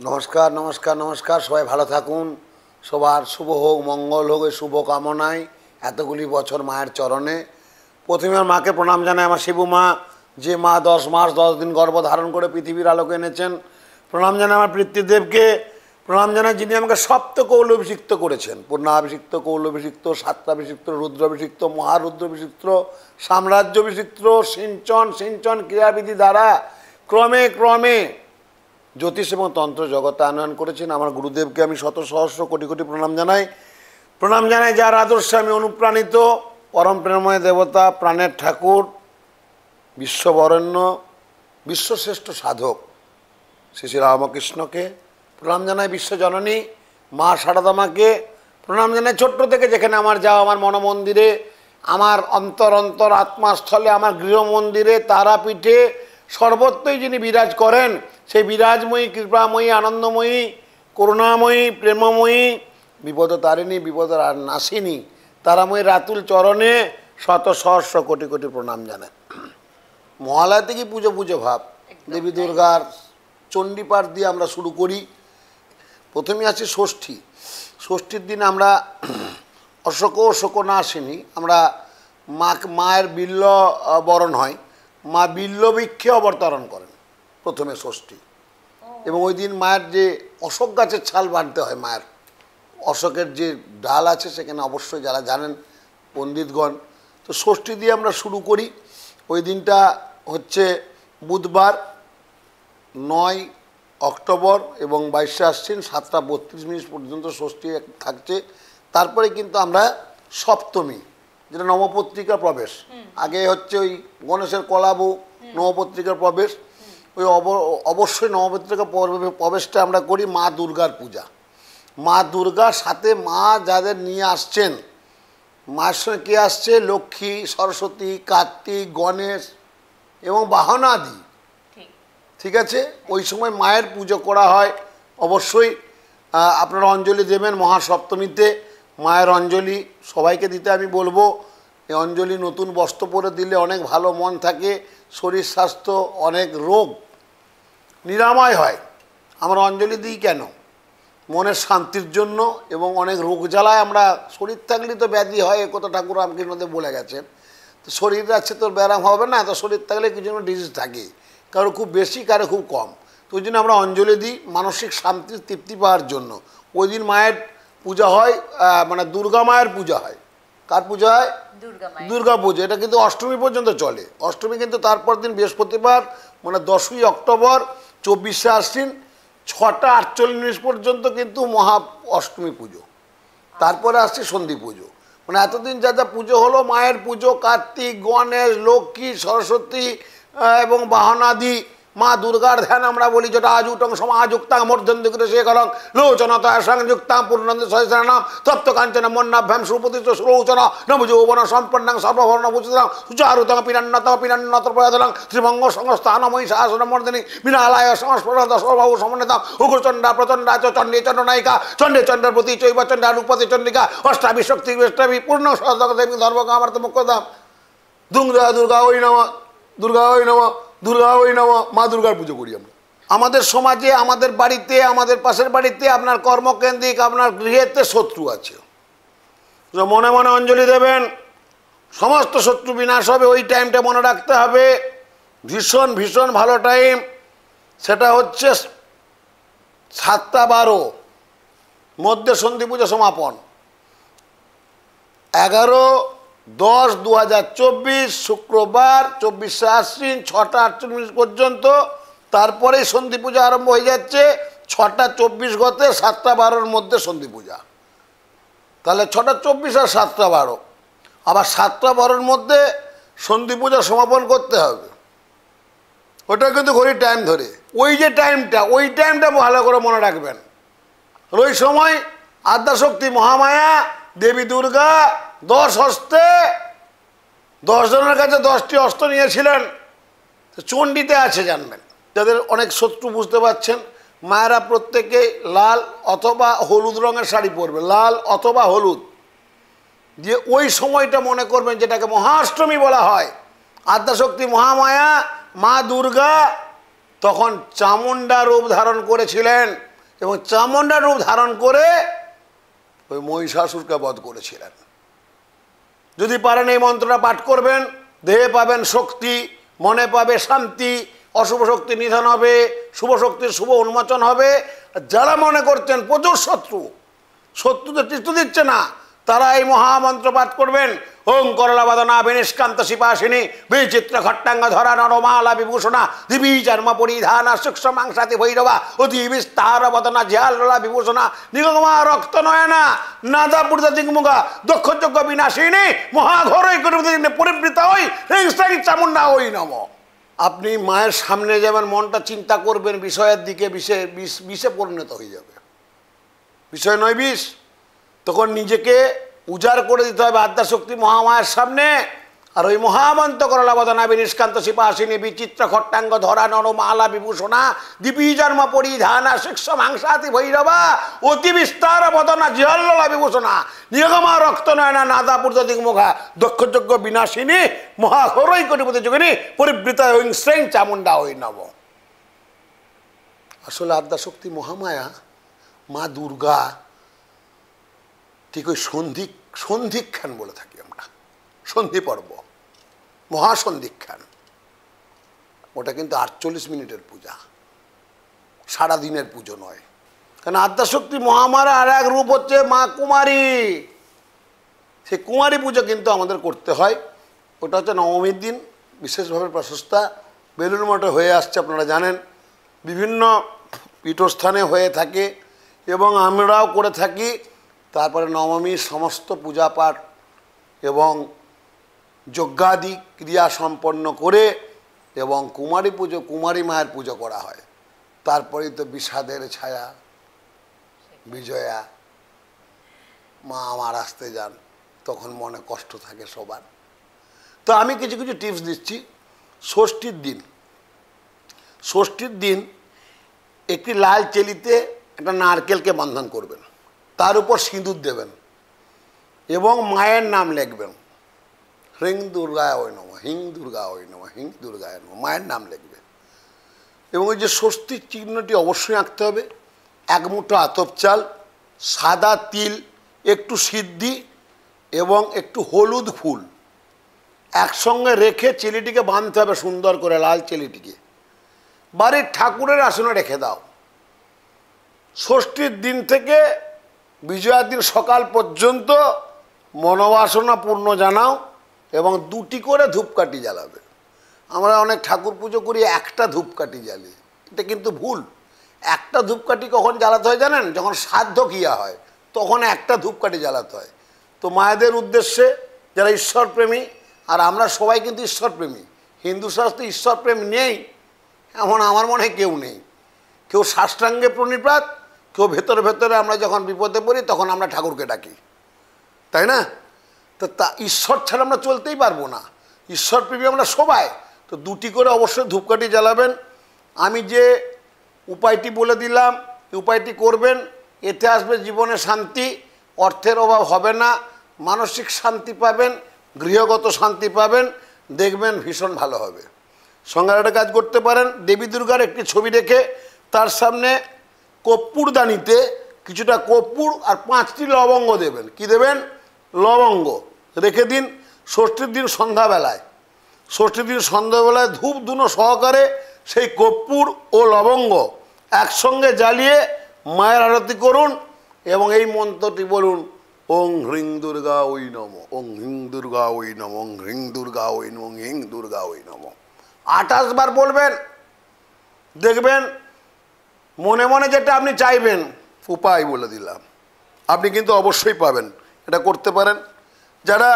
নমস্কার নমস্কার নমস্কার, সবাই ভালো থাকুন। সবার শুভ হোক, মঙ্গল হোক, এই শুভ কামনায় এতগুলি বছর মায়ের চরণে প্রথমে আমার মাকে প্রণাম জানাই। আমার শিবু মা, যে মা 10 মাস 10 দিন গর্ভ ধারণ করে পৃথিবীর আলোকে এনেছেন। প্রণাম জানাই আমার পিতৃদেবকে। প্রণাম জানাই যিনি আমাকে সপ্ত কৌলাভিষিক্ত করেছেন। পূর্ণাভিষিক্ত, কৌলাভিষিক্ত, সাত্রাভিষিক্ত, রুদ্রাভিষিক্ত, মহারুদ্রাভিষিক্ত, সাম্রাজ্যাভিষিক্ত, সিঞ্চন ক্রিয়াবিধি দ্বারা ক্রমে ক্রমে জ্যোতিষ এবং তন্ত্র জগতে আনয়ন করেছেন। আমার গুরুদেবকে আমি শত সহস্র কোটি কোটি প্রণাম জানাই। প্রণাম জানাই যার আদর্শে আমি অনুপ্রাণিত, পরম প্রেমময় দেবতা, প্রাণের ঠাকুর, বিশ্ববরেণ্য, বিশ্বশ্রেষ্ঠ সাধক শ্রী শ্রী রামকৃষ্ণকে প্রণাম জানাই। বিশ্বজননী মা শারদা মাকে প্রণাম জানাই। ছোট্ট থেকে যেখানে আমার যাওয়া, আমার মনমন্দিরে, আমার অন্তর আত্মাস্থলে, আমার গৃহমন্দিরে, তারাপীঠে সর্বত্রই যিনি বিরাজ করেন, সেই বিরাজময়ী, কৃপাময়ী, আনন্দময়ী, করুণাময়ী, প্রেমময়ী, বিপদ তারিণী, বিপদ নাশিনী তারাময়ী রাতুল চরণে শত সহস্র কোটি কোটি প্রণাম জানায়। মহালয়া থেকে পুজো পুজো ভাব। দেবী দুর্গার চণ্ডীপাঠ দিয়ে আমরা শুরু করি। প্রথমে আছে ষষ্ঠী। ষষ্ঠীর দিন আমরা অশোক নাশিনী, আমরা মায়ের বিল্ল বরণ হয়, মা বিল্লবৃক্ষে অবতরণ করেন প্রথমে ষষ্ঠী। এবং ওই দিন মায়ের যে অশোক গাছের ছাল বাঁধতে হয়, মায়ের অশোকের যে ডাল আছে সেখানে অবশ্যই যারা জানেন পণ্ডিতগণ, তো ষষ্ঠী দিয়ে আমরা শুরু করি। ওই দিনটা হচ্ছে বুধবার 9 অক্টোবর এবং 22 আশ্বিন 7:32 পর্যন্ত ষষ্ঠী থাকছে। তারপরে কিন্তু আমরা সপ্তমী, যেটা নবপত্রিকা প্রবেশ, আগে হচ্ছে ওই গণেশের কলাবু নবপত্রিকার প্রবেশ, ওই অবশ্যই নবপত্রিকা প্রবেশটা আমরা করি মা দুর্গার পূজা। মা দুর্গার সাথে মা যাদের নিয়ে আসছেন, মায়ের সঙ্গে কে আসছে? লক্ষ্মী, সরস্বতী, কার্তিক, গণেশ এবং বাহনাদি। ঠিক আছে, ওই সময় মায়ের পুজো করা হয়। অবশ্যই আপনারা অঞ্জলি দেবেন মহাসপ্তমীতে। মায়ের অঞ্জলি সবাইকে দিতে আমি বলবো। এই অঞ্জলি নতুন বস্ত্র পরে দিলে অনেক ভালো মন থাকে, শরীর স্বাস্থ্য, অনেক রোগ নিরাময় হয়। আমরা অঞ্জলি দিই কেন? মনের শান্তির জন্য, এবং অনেক রোগ জ্বালায় আমরা, শরীর থাকলে তো ব্যাধি হয়, এ কথা ঠাকুর রামকৃষ্ণদেব বলে গেছেন। তো শরীর আছে তোর ব্যায়াম হবে না, তো শরীর থাকলে কিছু ডিজিজ থাকে, কারো খুব বেশি, কারো খুব কম। তো ওই জন্য আমরা অঞ্জলি দিই মানসিক শান্তির তৃপ্তি পাওয়ার জন্য। ওই দিন মায়ের পূজা হয়, মানে দুর্গা মায়ের পূজা হয়। কার পূজা হয়? দুর্গা পুজো। এটা কিন্তু অষ্টমী পর্যন্ত চলে। অষ্টমী কিন্তু তারপর দিন বৃহস্পতিবার, মানে 10ই অক্টোবর 24 আশ্বিন 6:48 পর্যন্ত কিন্তু মহা অষ্টমী পুজো। তারপরে আসছে সন্ধি পুজো। মানে এতদিন যা যা পুজো হলো, মায়ের পুজো কার্তিক, গণেশ, লক্ষ্মী, সরস্বতী এবং বাহনাদি, মা দুর্গার ধ্যান আমরা বলি, যেটা আজুটং সমাযুক্তাং মূর্ধন্যকৃত শেখরং লোচনতয়া সংযুক্তাং পূর্ণন্দ সহস্রানাম তপ্ত কাঞ্চন মন্নাভ্যাম সুপতিত সুলোচন নবযৌবন সম্পন্নাং সর্বভরণ ভূষিতাং সুচারুতং পিনান্নত প্রয়াতং শ্রীভঙ্গ সংস্থানময়ী শাসনমর্দিনী বিনালায় সংস্পর্শদ সর্বভৌ সমন্বিতাং উগ্রচণ্ডা প্রচণ্ডা চ চণ্ডী চণ্ডনায়িকা চণ্ডী চণ্ডের প্রতি চৈব চণ্ডা রূপতি চণ্ডিকা অষ্টাবি শক্তি বেষ্টাবি পূর্ণ সহস্র দেবী ধর্মকামার্থ মুখ্যদাম দুর্গা দুর্গা ওই নম, দুর্গা ওই নম, দুর্গা ওই নম। মা দুর্গার পুজো করি আমরা। আমাদের সমাজে, আমাদের বাড়িতে, আমাদের পাশের বাড়িতে, আপনার কর্মকেন্দ্রিক, আপনার গৃহেতে শত্রু আছে, মনে মনে অঞ্জলি দেবেন, সমস্ত শত্রু বিনাশ হবে। ওই টাইমটা মনে রাখতে হবে, ভীষণ ভীষণ ভালো টাইম। সেটা হচ্ছে 7:12 মধ্যে সন্ধি পুজো সমাপন, 11/10/2024 শুক্রবার 24 আশ্বিন 6:48 পর্যন্ত। তারপরেই সন্ধি পূজা আরম্ভ হয়ে যাচ্ছে 6:24 গতে 7:12 মধ্যে সন্ধি পূজা। তাহলে 6:24 আর 7:12, আবার 7:12 মধ্যে সন্ধি পূজা সমাপন করতে হবে। ওটা কিন্তু ঘড়ির টাইম ধরে, ওই যে টাইমটা, ওই টাইমটা ভালো করে মনে রাখবেন। ওই সময় আদ্যাশক্তি মহামায়া দেবী দুর্গা 10 হস্তে 10 জনের কাছে 10টি অস্ত্র নিয়েছিলেন। চণ্ডীতে আছে জানবেন। যাদের অনেক শত্রু বুঝতে পারছেন, মায়েরা প্রত্যেকে লাল অথবা হলুদ রঙের শাড়ি পরবে, লাল অথবা হলুদ দিয়ে। ওই সময়টা মনে করবেন, যেটাকে মহাষ্টমী বলা হয়। আদ্যাশক্তি মহামায়া মা দুর্গা তখন চামুণ্ডা রূপ ধারণ করেছিলেন। এবং চামুণ্ডা রূপ ধারণ করে ওই মহিষাসুরকে বধ করেছিলেন। যদি পারেন এই মন্ত্রটা পাঠ করবেন, দেহে পাবেন শক্তি, মনে পাবে শান্তি, অশুভ শক্তি নিধন হবে, শুভ শক্তির শুভ উন্মোচন হবে। যারা মনে করছেন প্রচুর শত্রুতে তীর্থ দিচ্ছে না, তারা এই মহামন্ত্র পাঠ করবেন। ওং করলাবাদনা বিনিষ্কান্ত শিপাসিনী বিচিত্র খট্টাঙ্গ ধরা নরমালা বিভূষণা দিবী চর্ম পরিধানা সূক্ষ্ম মাংসাতি ভৈরবা অতি বিস্তার বদনা ঝাললা বিভূষণা নিগমা রক্ত নয়না নাদা পূর্দা দিগমুগা দক্ষযজ্ঞ বিনাশিনী মহাঘরৈ পরিবৃতা ওই চামুণ্ডা ওই নম। আপনি মায়ের সামনে যাবেন, মনটা চিন্তা করবেন বিষয়ের দিকে, বিষে পরিণত হয়ে যাবে। বিষয় নয় বিষ। তখন নিজেকে উজাড় করে দিতে হবে আদ্যাশক্তি মহামায়ের সামনে। আর ওই মহামন্ত্র করলাবদনা বিনিষ্কান্ত শিপাসিনী বিচিত্র খট্টাঙ্গ ধরা নরমালা বিভূষণা দীপী জন্ম পরিধানা শিক্ষ মাংসাতি ভৈরবা অতি বিস্তার বদনা জিহল্লা বিভূষণা নিগমা রক্ত নয়না নাদা পূর্ত দিগমুখা দক্ষযজ্ঞ বিনাশিনী মহাঘরৈ কোটিপতি যোগিনী পরিবৃতা ওং শ্রেং চামুণ্ডা ওই নব। আসলে আদ্যাশক্তি মহামায়া মা দুর্গা ঠিক ওই সন্ধিক্ষণ বলে থাকি আমরা, সন্ধি পর্ব, মহাসন্ধিক্ষণ। ওটা কিন্তু 48 মিনিটের পূজা, সারাদিনের পুজো নয়। কারণ আদ্যাশক্তি মহামায়া আর এক রূপ হচ্ছে মা কুমারী। সেই কুমারী পুজো কিন্তু আমাদের করতে হয়। ওটা হচ্ছে নবমীর দিন, বিশেষভাবে প্রশস্তা বেলুড় মঠে হয়ে আসছে, আপনারা জানেন। বিভিন্ন পীঠস্থানে হয়ে থাকে এবং আমরাও করে থাকি। তারপরে নবমীর সমস্ত পূজা পাঠ এবং যজ্ঞাদি ক্রিয়া সম্পন্ন করে এবং কুমারী মায়ের পুজো করা হয়। তারপরেই তো বিষাদের ছায়া বিজয়া মা আমার আসতে যান, তখন মনে কষ্ট থাকে সবার। তো আমি কিছু কিছু টিপস দিচ্ছি। ষষ্ঠীর দিন একটি লাল চেলিতে একটা নারকেলকে বন্ধন করবেন, তার উপর সিঁদুর দেবেন এবং মায়ের নাম লিখবেন। হ্রিং দুর্গায় ওই নম, হিং দুর্গা ওই নম, হিং দুর্গায় নম, মায়ের নাম লিখবে। এবং ওই যে ষষ্ঠীর চিহ্নটি অবশ্যই আঁকতে হবে। এক মুঠো আতপ চাল, সাদা তিল, একটু সিদ্ধি এবং একটু হলুদ ফুল একসঙ্গে রেখে চেলিটিকে বাঁধতে হবে সুন্দর করে, লাল চেলিটিকে বাড়ির ঠাকুরের আসনে রেখে দাও। ষষ্ঠীর দিন থেকে বিজয়ার দিন সকাল পর্যন্ত মনোবাসনা পূর্ণ জানাও এবং 2টি করে ধূপকাঠি জ্বালাবে। আমরা অনেক ঠাকুর পুজো করি, একটা ধূপকাঠি জ্বালি, এটা কিন্তু ভুল। একটা ধূপকাঠি কখন জ্বালাতে হয় জানেন? যখন শ্রাদ্ধ ক্রিয়া হয় তখন একটা ধূপকাঠি জ্বালাতে হয়। তো মায়েদের উদ্দেশ্যে যারা ঈশ্বরপ্রেমী, আর আমরা সবাই কিন্তু ঈশ্বরপ্রেমী, হিন্দু শাস্ত্রে ঈশ্বরপ্রেম নেই এমন আমার মনে হয় কেউ নেই। কেউ সাষ্টাঙ্গে প্রণিপাত, কেউ ভেতরে ভেতরে আমরা যখন বিপদে পড়ি তখন আমরা ঠাকুরকে ডাকি, তাই না? তো তা ঈশ্বর ছাড়া আমরা চলতেই পারবো না, ঈশ্বরপ্রেমী আমরা সবাই। তো 2টি করে অবশ্যই ধূপকাঠি জ্বালাবেন। আমি যে উপায়টি বলে দিলাম, এই উপায়টি করবেন, এতে আসবে জীবনে শান্তি, অর্থের অভাব হবে না, মানসিক শান্তি পাবেন, গৃহগত শান্তি পাবেন, দেখবেন ভীষণ ভালো হবে। সঙ্গে একটা কাজ করতে পারেন, দেবী দুর্গার একটি ছবি রেখে তার সামনে কর্পূরদানিতে কিছুটা কর্পূর আর 5টি লবঙ্গ দেবেন। কি দেবেন? লবঙ্গ রেখে দিন। ষষ্ঠীর দিন সন্ধ্যাবেলায় ধূপ ধুনো সহকারে সেই কর্পূর ও লবঙ্গ একসঙ্গে জ্বালিয়ে মায়ের আরতি করুন এবং এই মন্ত্রটি বলুন, ওং হ্রিং দুর্গা ওই নম, ওং হিং দুর্গা ওই নম, ওং হ্রিং দুর্গা ওই নম, ওং হিং দুর্গা ওই নম। 28 বার বলবেন, দেখবেন মনে মনে যেটা আপনি চাইবেন, উপায় বলে দিলাম, আপনি কিন্তু অবশ্যই পাবেন। এটা করতে পারেন। যারা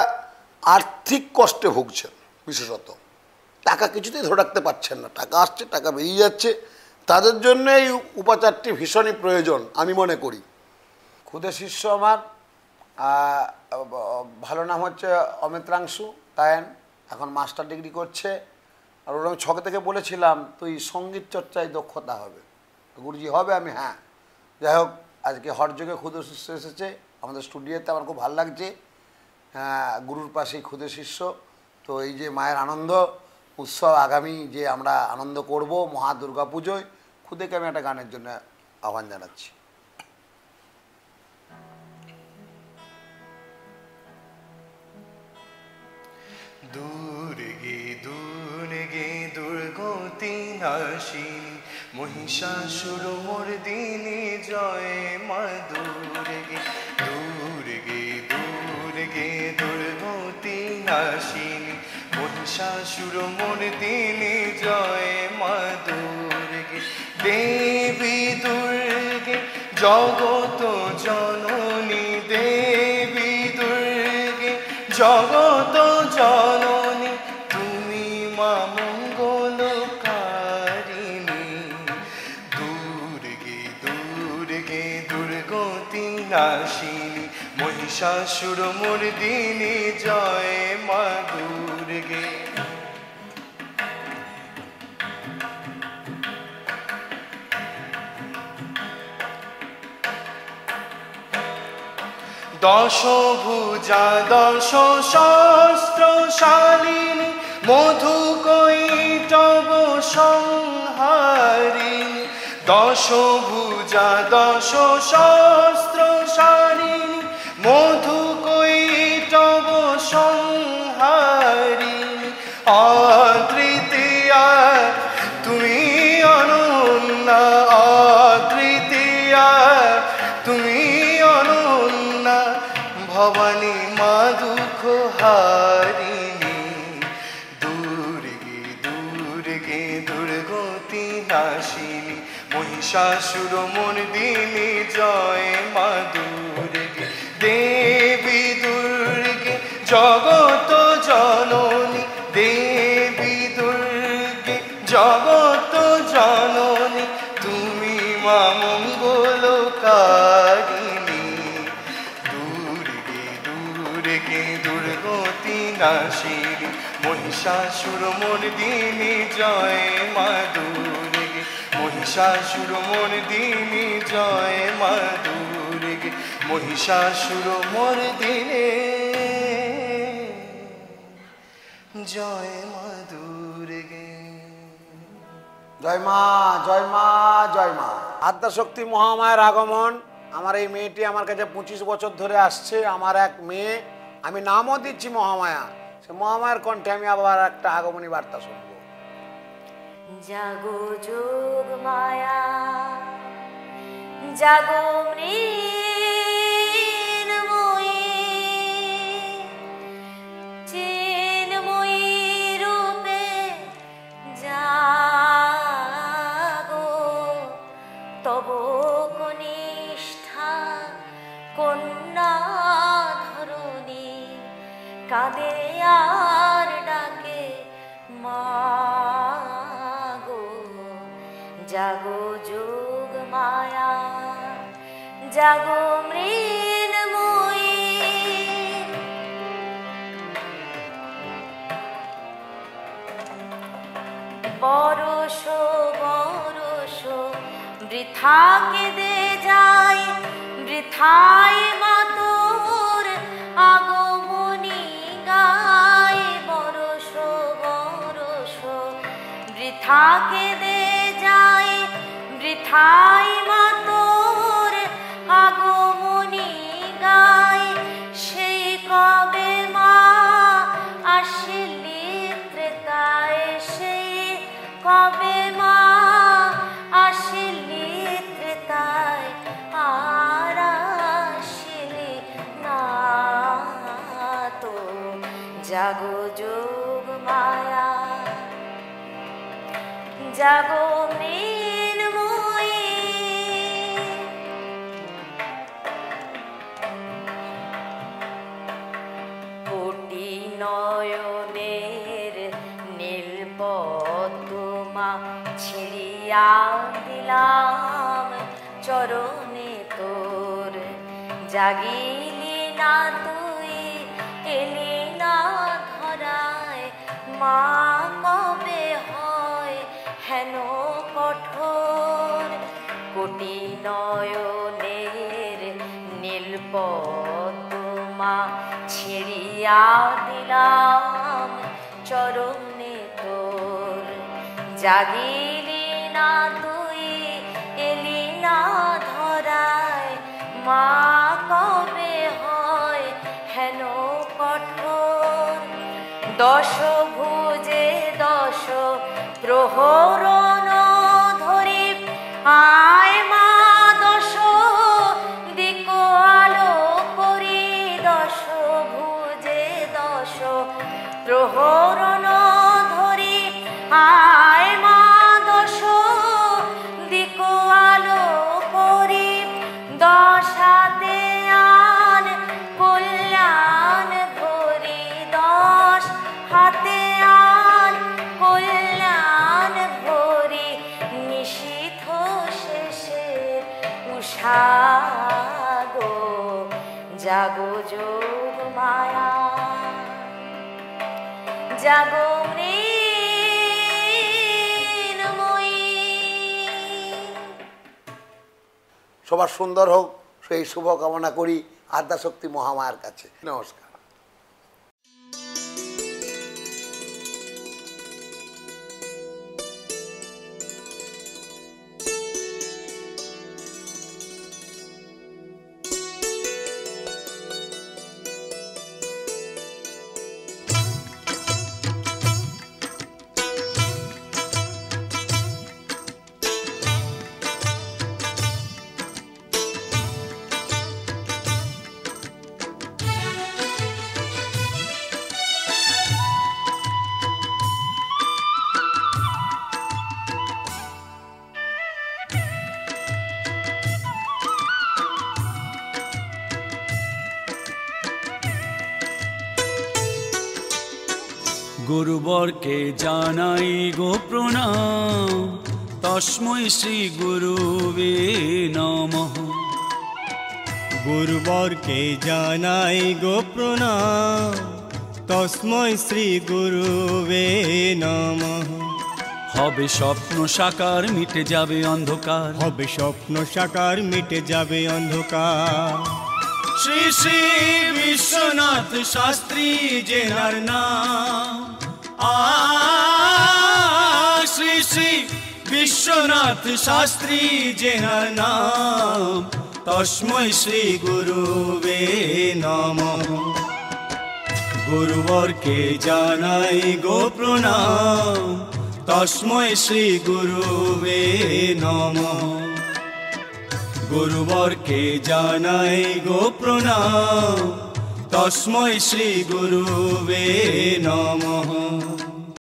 আর্থিক কষ্টে ভুগছেন, বিশেষত টাকা কিছুতেই ধরে রাখতে পারছেন না, টাকা আসছে টাকা বেরিয়ে যাচ্ছে, তাদের জন্য এই উপাচারটি ভীষণই প্রয়োজন আমি মনে করি। খুদে শিষ্য আমার, ভালো নাম হচ্ছে অমিত্রাংশু গায়েন, এখন মাস্টার ডিগ্রি করছে। আর ওরা আমি ছকে থেকে বলেছিলাম তুই সঙ্গীত চর্চায় দক্ষতা হবে, গুরুজি হবে আমি, হ্যাঁ। যাই হোক, আজকে হরযোগে ক্ষুদে শিষ্য এসেছে আমাদের স্টুডিওতে, আমার খুব ভালো লাগছে। গুরুর পাশেই ক্ষুদে শিষ্য। তো এই যে মায়ের আনন্দ উৎসব, আগামী যে আমরা আনন্দ করব মহা দুর্গা পুজোয়, ক্ষুদেকে আমি একটা গানের জন্য আহ্বান জানাচ্ছি। দুর্গে দুর্গে দুর্গতি নাশিনী মহিষাসুর মর্দিনী জয় মা দুর্গে দুর্গে দুর্গে দুর্গতি নাশিনী মহিষাসুর মর্দিনী জয় মা দুর্গে দেবী দুর্গে জগত জননী দেবী দুর্গে জগত জননী তুমি মা মঙ্গলকারিণী দুর্গে দুর্গে দুর্গতি নাশিনী মহিষাসুর মর্দিনী জয় মা দুর্গে দশভুজা দশ শস্ত্রশালিনী মধুকৈটব সংহারিণী দশভুজা দশ শস্ত্রশালিনী মধুকৈটব সংহারিণী অতৃতীয়া তুমি অনন্যা অতৃতীয়া তুমি ভবানী মা দুঃখ হারিণী দুর্গে দুর্গে দুর্গতি নাশিনী মহিষাসুর মর্দিনী জয় মা দুর্গে দেবী দুর্গে জগত জননী দেবী দুর্গে জগত জননী তুমি মা মঙ্গলকারিণী দুর্গতি নাশিনী মহিষাসুর মর্দিনী জয় মা দুর্গে মহিষাসুর মর্দিনী জয় মা দুর্গে মহিষাসুর মর্দিনী জয় মা দুর্গে জয় মা জয় মা জয় মা। আদ্যাশক্তি মহামায়ের আগমন। আমার এই মেয়েটি আমার কাছে 25 বছর ধরে আসছে। আমার এক মেয়ে, আমি নামও দিচ্ছি মহামায়া। সে মহামায়ার কণ্ঠে আমি আবার একটা আগমনী বার্তা শুনবো। জাগো যোগ মায়া জাগো মৃন্ময়ী চিন্ময়ী রূপে জাগো তব কনিষ্ঠা কন্যা ধরণী কাঁদে আর ডাকে মাগো জাগো যোগ মায়া জাগো মৃন্ময়ী বরষ বরষ বৃথা কেঁদে যায় বৃথাই মাতোর আগমনী গায় বরষ বরষ বৃথা কেঁদে যায় বৃথাই মাতোর আগমনী গায় সেই কবে মা আসিলি ত্রেতায় সেই কবে মা আসিলি ত্রেতায় আর আসিলি না তো জাগো যোগ মায়া জাগো মৃন্ময়ী কোটি নয়নের নীল পদ্মা ছিড়িয়া দিলাম চরণে তোর জাগিলি না তুই এলি না ধরায় মা কবে হয় হেন কঠোর কোটি নয়নের নীল পদ্মা ছিড়িয়া দিলাম চরণে তোর জাগিলি না তুই এলি না ধরায় মা কবে হয় হেন কঠোর দশ প্রহরণ ধরি আয় মা দশ দিক আলো করি দশ ভুজে দশ প্রহরণ ধরি আয় মা দশ দিক আলো করি দশ হাতে আন কল্যাণ ধরি দশ হাতে আন কল্যাণ ধরি নিশীথ শেষে উষাগো জাগো যোগ মায়া জাগো মৃন্ময়ী। সবার সুন্দর হোক সেই শুভ কামনা করি আদ্যাশক্তি মহামায়ার কাছে। নমস্কার। গুরুবরকে জানাই গো প্রণাম, তস্मै শ্রী গুরুবে নমঃ। গুরুবরকে জানাই গো প্রণাম, তস্मै শ্রী গুরুবে নমঃ। হবে স্বপ্ন সাকার মিটে যাবে অন্ধকার, হবে স্বপ্ন সাকার মিটে যাবে অন্ধকার। শ্রী শ্রী বিশ্বনাথ শাস্ত্রী জেনার নাম, শ্রী শ্রী বিশ্বনাথ শাস্ত্রী জেনার নাম, তস্मै শ্রী গুরুবে নমঃ। গুরুবরকে জানাই গো প্রণাম, তস্मै শ্রী গুরুবে নমঃ। গুরুবরকে জানাই গো প্রণাম, তস্मै শ্রী গুরুবে নমঃ।